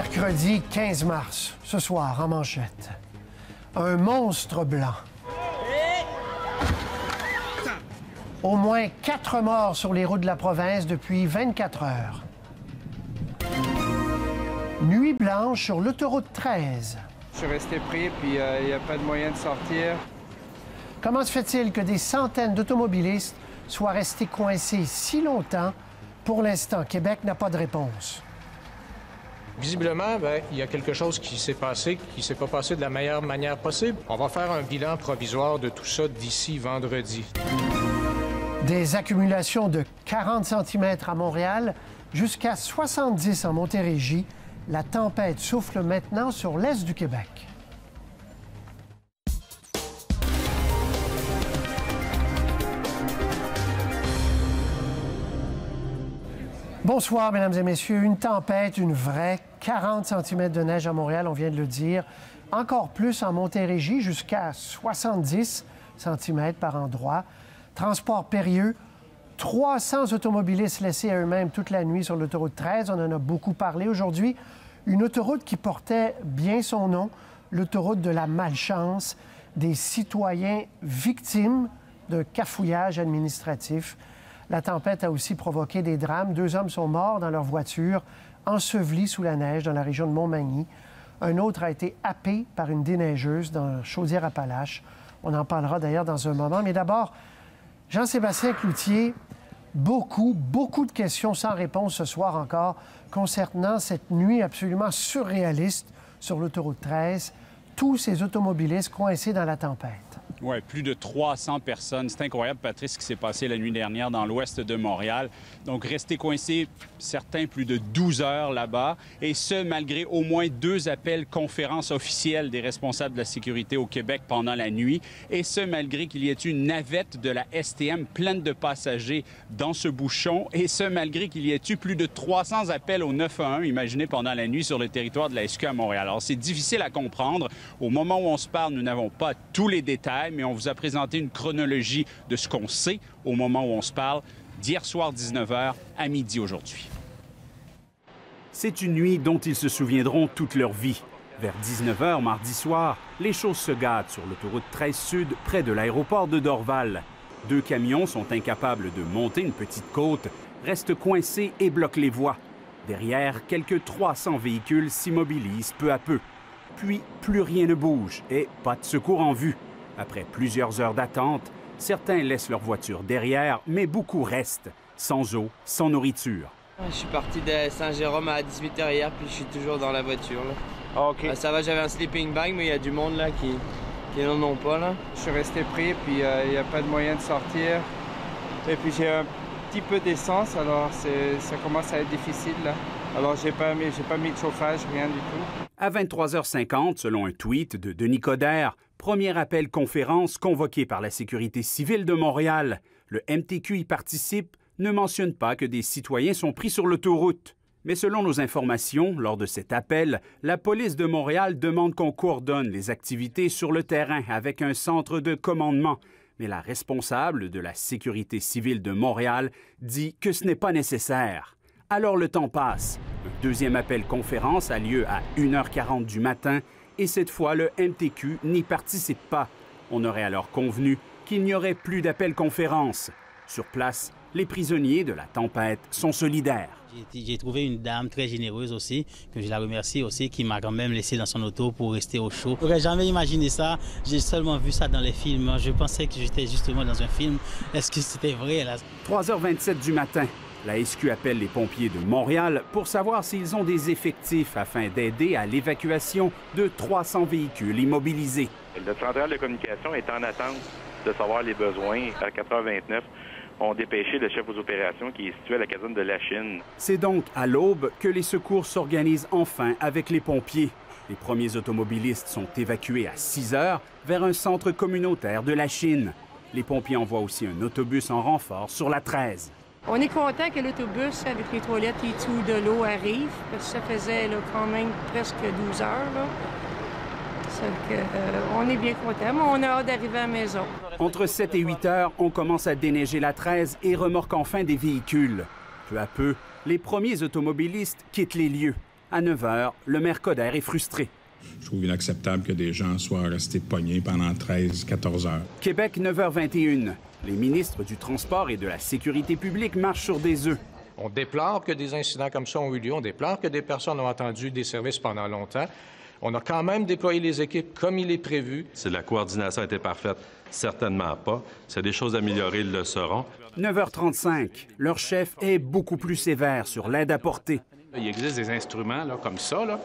Mercredi 15 mars, ce soir, en manchette. Un monstre blanc. Au moins 4 morts sur les routes de la province depuis 24 heures. Nuit blanche sur l'autoroute 13. Je suis resté pris, puis il n'y a pas de moyen de sortir. Comment se fait-il que des centaines d'automobilistes soient restés coincés si longtemps? Pour l'instant, Québec n'a pas de réponse. Visiblement, il y a quelque chose qui s'est passé, qui ne s'est pas passé de la meilleure manière possible. On va faire un bilan provisoire de tout ça d'ici vendredi. Des accumulations de 40 cm à Montréal, jusqu'à 70 en Montérégie. La tempête souffle maintenant sur l'est du Québec. Bonsoir, mesdames et messieurs. Une tempête, une vraie 40 cm de neige à Montréal, on vient de le dire. Encore plus en Montérégie, jusqu'à 70 cm par endroit. Transport périlleux, 300 automobilistes laissés à eux-mêmes toute la nuit sur l'autoroute 13. On en a beaucoup parlé aujourd'hui. Une autoroute qui portait bien son nom, l'autoroute de la malchance, des citoyens victimes d'un cafouillage administratif. La tempête a aussi provoqué des drames. 2 hommes sont morts dans leur voiture, ensevelis sous la neige dans la région de Montmagny. Un autre a été happé par une déneigeuse dans Chaudière-Appalaches. On en parlera d'ailleurs dans un moment. Mais d'abord, Jean-Sébastien Cloutier, beaucoup de questions sans réponse ce soir encore concernant cette nuit absolument surréaliste sur l'autoroute 13. Tous ces automobilistes coincés dans la tempête. Oui, plus de 300 personnes. C'est incroyable, Patrice, ce qui s'est passé la nuit dernière dans l'ouest de Montréal. Donc, restés coincés, certains plus de 12 heures là-bas, et ce, malgré au moins 2 appels conférences officielles des responsables de la sécurité au Québec pendant la nuit, et ce, malgré qu'il y ait eu une navette de la STM pleine de passagers dans ce bouchon, et ce, malgré qu'il y ait eu plus de 300 appels au 911, imaginez, pendant la nuit sur le territoire de la SQ à Montréal. Alors, c'est difficile à comprendre. Au moment où on se parle, nous n'avons pas tous les détails, mais on vous a présenté une chronologie de ce qu'on sait au moment où on se parle, d'hier soir 19h à midi aujourd'hui. C'est une nuit dont ils se souviendront toute leur vie. Vers 19h mardi soir, les choses se gâtent sur l'autoroute 13 Sud, près de l'aéroport de Dorval. 2 camions sont incapables de monter une petite côte, restent coincés et bloquent les voies. Derrière, quelques 300 véhicules s'immobilisent peu à peu. Puis, plus rien ne bouge et pas de secours en vue. Après plusieurs heures d'attente, certains laissent leur voiture derrière, mais beaucoup restent, sans eau, sans nourriture. Je suis parti de Saint-Jérôme à 18h hier, puis je suis toujours dans la voiture. Là. Ah, OK. Ça va, j'avais un sleeping bag, mais il y a du monde là qui n'en ont pas. Là. Je suis resté pris, puis il n'y a pas de moyen de sortir. Et puis j'ai un petit peu d'essence, alors ça commence à être difficile. Là. Alors j'ai pas mis de chauffage, rien du tout. À 23h50, selon un tweet de Denis Coderre, premier appel conférence convoqué par la Sécurité civile de Montréal. Le MTQ y participe, ne mentionne pas que des citoyens sont pris sur l'autoroute. Mais selon nos informations, lors de cet appel, la police de Montréal demande qu'on coordonne les activités sur le terrain avec un centre de commandement. Mais la responsable de la Sécurité civile de Montréal dit que ce n'est pas nécessaire. Alors le temps passe. Un deuxième appel conférence a lieu à 1h40 du matin et cette fois, le MTQ n'y participe pas. On aurait alors convenu qu'il n'y aurait plus d'appel conférence. Sur place, les prisonniers de la tempête sont solidaires. J'ai trouvé une dame très généreuse aussi, que je la remercie aussi, qui m'a quand même laissé dans son auto pour rester au chaud. Je n'aurais jamais imaginé ça, j'ai seulement vu ça dans les films. Je pensais que j'étais justement dans un film. Est-ce que c'était vrai? 3h27 du matin, la SQ appelle les pompiers de Montréal pour savoir s'ils ont des effectifs afin d'aider à l'évacuation de 300 véhicules immobilisés. Le central de communication est en attente de savoir les besoins. À 4h29, ont dépêché le chef aux opérations qui est situé à la caserne de Lachine. C'est donc à l'aube que les secours s'organisent enfin avec les pompiers. Les premiers automobilistes sont évacués à 6h vers un centre communautaire de Lachine. Les pompiers envoient aussi un autobus en renfort sur la 13. On est content que l'autobus avec les toilettes et tout de l'eau arrive, parce que ça faisait là, quand même presque 12 heures. Là. On est bien content, mais on a hâte d'arriver à la maison. Entre 7 et 8 heures, on commence à déneiger la 13 et remorque enfin des véhicules. Peu à peu, les premiers automobilistes quittent les lieux. À 9 h, le maire Coderre est frustré. Je trouve inacceptable que des gens soient restés pognés pendant 13-14 heures. Québec, 9h21. Les ministres du Transport et de la Sécurité publique marchent sur des œufs. On déplore que des incidents comme ça ont eu lieu. On déplore que des personnes ont attendu des services pendant longtemps. On a quand même déployé les équipes comme il est prévu. Si la coordination était parfaite, certainement pas. S'il y a des choses à améliorer, ils le seront. 9h35. Leur chef est beaucoup plus sévère sur l'aide apportée. Il existe des instruments là, comme ça, là,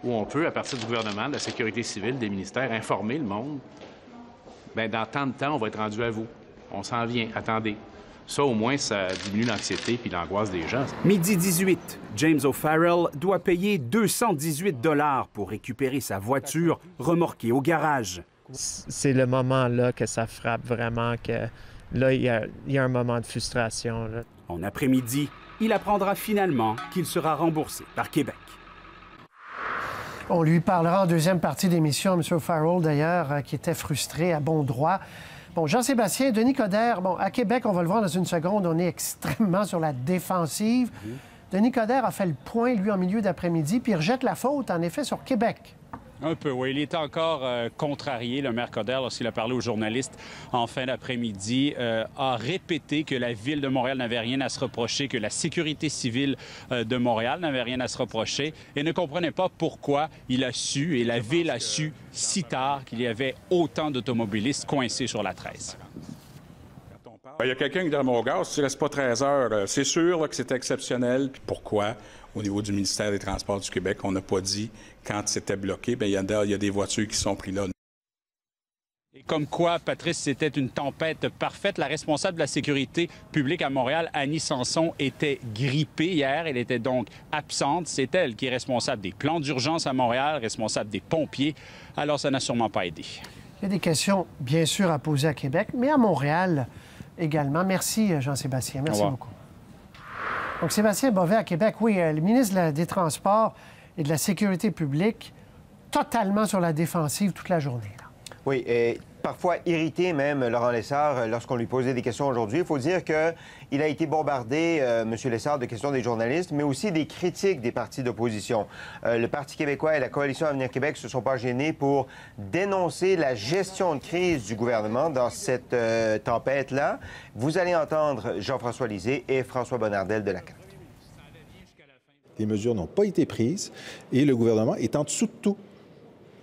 où on peut, à partir du gouvernement, de la sécurité civile, des ministères, informer le monde. Bien, dans tant de temps, on va être rendu à vous. On s'en vient, attendez. Ça, au moins, ça diminue l'anxiété puis l'angoisse des gens. Midi 18, James O'Farrell doit payer 218 $ pour récupérer sa voiture remorquée au garage. C'est le moment là que ça frappe vraiment, que là, il y a un moment de frustration. Là. En après-midi, il apprendra finalement qu'il sera remboursé par Québec. On lui parlera en deuxième partie d'émission, M. O'Farrell, d'ailleurs, qui était frustré à bon droit. Bon, Jean-Sébastien, Denis Coderre, bon, à Québec, on va le voir dans une seconde, on est extrêmement sur la défensive. Denis Coderre a fait le point, lui, en milieu d'après-midi, puis il rejette la faute, en effet, sur Québec. Un peu, oui. Il était encore contrarié, le maire Coderre, lorsqu'il a parlé aux journalistes en fin d'après-midi, a répété que la Ville de Montréal n'avait rien à se reprocher, que la sécurité civile de Montréal n'avait rien à se reprocher et ne comprenait pas pourquoi il a su, et la Ville a su si tard, qu'il y avait autant d'automobilistes coincés sur la 13. Il y a quelqu'un qui dit à mon gars, si tu ne restes pas 13 heures, c'est sûr là, que c'est exceptionnel. Puis pourquoi, au niveau du ministère des Transports du Québec, on n'a pas dit quand c'était bloqué, bien, il y a des voitures qui sont prises là. Et comme quoi, Patrice, c'était une tempête parfaite. La responsable de la sécurité publique à Montréal, Annie Sanson, était grippée hier. Elle était donc absente. C'est elle qui est responsable des plans d'urgence à Montréal, responsable des pompiers. Alors, ça n'a sûrement pas aidé. Il y a des questions, bien sûr, à poser à Québec, mais à Montréal également. Merci, Jean-Sébastien. Merci beaucoup. Donc, Sébastien Bovet à Québec, oui, le ministre des Transports et de la Sécurité publique, totalement sur la défensive toute la journée. Là. Oui, et parfois irrité même, Laurent Lessard, lorsqu'on lui posait des questions aujourd'hui. Il faut dire qu'il a été bombardé, M. Lessard, de questions des journalistes, mais aussi des critiques des partis d'opposition. Le Parti québécois et la Coalition Avenir Québec ne se sont pas gênés pour dénoncer la gestion de crise du gouvernement dans cette tempête-là. Vous allez entendre Jean-François Lisée et François Bonnardel de la CAQ. Les mesures n'ont pas été prises et le gouvernement est en dessous de tout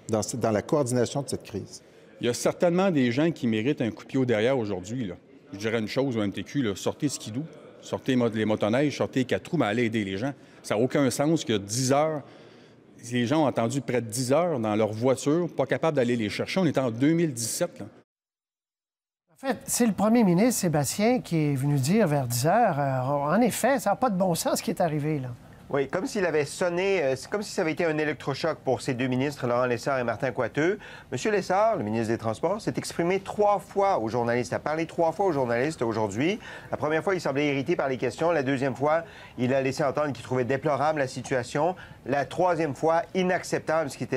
dans la coordination de cette crise. Il y a certainement des gens qui méritent un coup de pied au derrière aujourd'hui. Je dirais une chose au MTQ, là, sortez skidoo, sortez les motoneiges, sortez les 4 roues, mais allez aider les gens. Ça n'a aucun sens qu'il y a 10 heures. Les gens ont attendu près de 10 heures dans leur voiture, pas capables d'aller les chercher. On est en 2017. Là. En fait, c'est le premier ministre, Sébastien, qui est venu dire vers 10 heures, en effet, ça n'a pas de bon sens ce qui est arrivé, là. Oui, comme s'il avait sonné, c'est comme si ça avait été un électrochoc pour ces deux ministres, Laurent Lessard et Martin Coiteux. M. Lessard, le ministre des Transports, s'est exprimé 3 fois aux journalistes, a parlé 3 fois aux journalistes aujourd'hui. La première fois, il semblait irrité par les questions. La deuxième fois, il a laissé entendre qu'il trouvait déplorable la situation. La troisième fois, inacceptable ce qui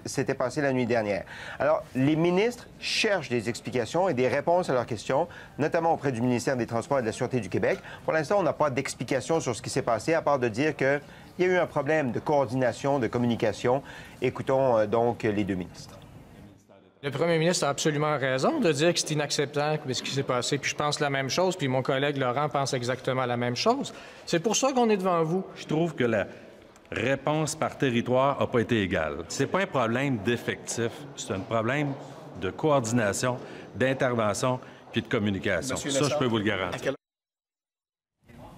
s'était passé la nuit dernière. Alors, les ministres cherchent des explications et des réponses à leurs questions, notamment auprès du ministère des Transports et de la Sûreté du Québec. Pour l'instant, on n'a pas d'explication sur ce qui s'est passé, à part de dire qu'il y a eu un problème de coordination, de communication. Écoutons donc les deux ministres. Le premier ministre a absolument raison de dire que c'est inacceptable ce qui s'est passé. Puis je pense la même chose, puis mon collègue Laurent pense exactement la même chose. C'est pour ça qu'on est devant vous. Je trouve que la réponse par territoire n'a pas été égale. C'est pas un problème d'effectif, c'est un problème de coordination, d'intervention puis de communication. Ça, je peux vous le garantir.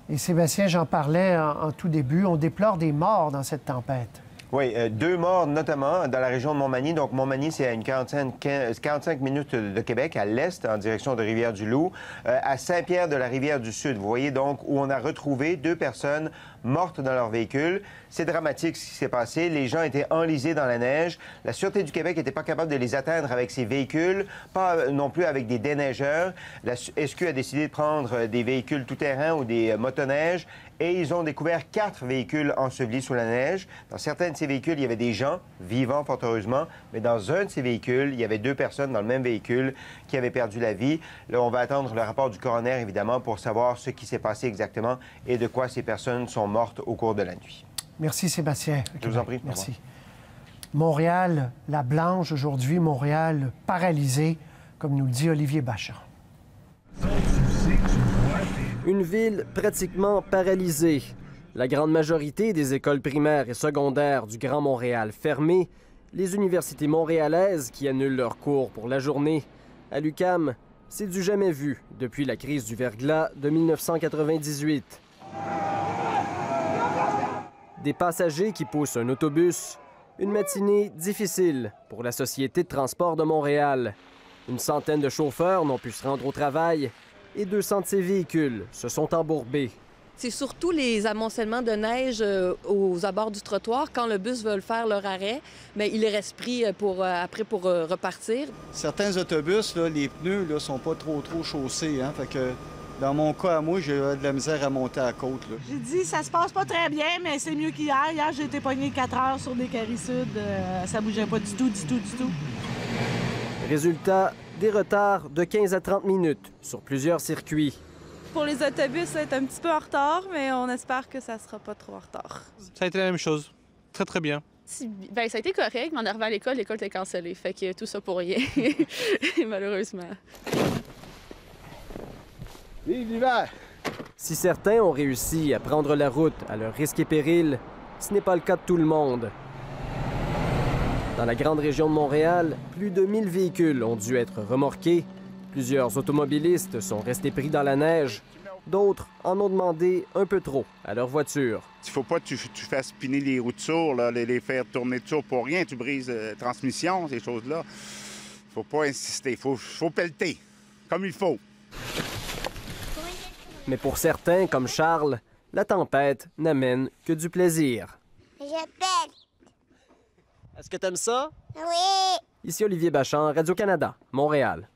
Et Sébastien, j'en parlais en tout début, on déplore des morts dans cette tempête. Oui, 2 morts notamment dans la région de Montmagny. Donc Montmagny, c'est à une 45 minutes de Québec, à l'est, en direction de Rivière-du-Loup, à Saint-Pierre-de-la-Rivière-du-Sud. Vous voyez donc où on a retrouvé 2 personnes mortes dans leur véhicule. C'est dramatique ce qui s'est passé. Les gens étaient enlisés dans la neige. La Sûreté du Québec n'était pas capable de les atteindre avec ses véhicules, pas non plus avec des déneigeurs. La SQ a décidé de prendre des véhicules tout-terrain ou des motoneiges et ils ont découvert 4 véhicules ensevelis sous la neige. Dans certains de ces véhicules, il y avait des gens vivants, fort heureusement, mais dans un de ces véhicules, il y avait 2 personnes dans le même véhicule qui avaient perdu la vie. Là, on va attendre le rapport du coroner, évidemment, pour savoir ce qui s'est passé exactement et de quoi ces personnes sont mortes au cours de la nuit. Merci, Sébastien. Je vous en prie. Merci. Montréal, la blanche aujourd'hui, Montréal paralysée, comme nous le dit Olivier Bachand. Une ville pratiquement paralysée. La grande majorité des écoles primaires et secondaires du Grand Montréal fermées, les universités montréalaises qui annulent leurs cours pour la journée. À l'UQAM, c'est du jamais vu depuis la crise du verglas de 1998. Des passagers qui poussent un autobus. Une matinée difficile pour la Société de transport de Montréal. Une centaine de chauffeurs n'ont pu se rendre au travail et 200 de ces véhicules se sont embourbés. C'est surtout les amoncellements de neige aux abords du trottoir. Quand le bus veut faire leur arrêt, bien, il reste pris après pour repartir. Certains autobus, là, les pneus ne sont pas trop chaussés. Hein? Fait que dans mon cas à moi, j'ai de la misère à monter à la côte. J'ai dit, ça se passe pas très bien, mais c'est mieux qu'hier. Hier, j'ai été pogné 4 heures sur des carrés sud. Ça bougeait pas du tout. Résultat, des retards de 15 à 30 minutes sur plusieurs circuits. Pour les autobus, ça va être un petit peu en retard, mais on espère que ça sera pas trop en retard. Ça a été la même chose. Très, très bien. Bien, ça a été correct, mais en arrivant à l'école était cancellée. Fait que tout ça pour rien, malheureusement. Vive l'hiver! Si certains ont réussi à prendre la route à leur risque et péril, ce n'est pas le cas de tout le monde. Dans la grande région de Montréal, plus de 1000 véhicules ont dû être remorqués. Plusieurs automobilistes sont restés pris dans la neige. D'autres en ont demandé un peu trop à leur voiture. Il ne faut pas que tu fasses spinner les roues de sourd, les faire tourner de sourd pour rien. Tu brises la transmission, ces choses-là. Il ne faut pas insister. Il faut pelleter, comme il faut. Mais pour certains, comme Charles, la tempête n'amène que du plaisir. Je pète. Est-ce que t'aimes ça? Oui. Ici Olivier Bachand, Radio-Canada, Montréal.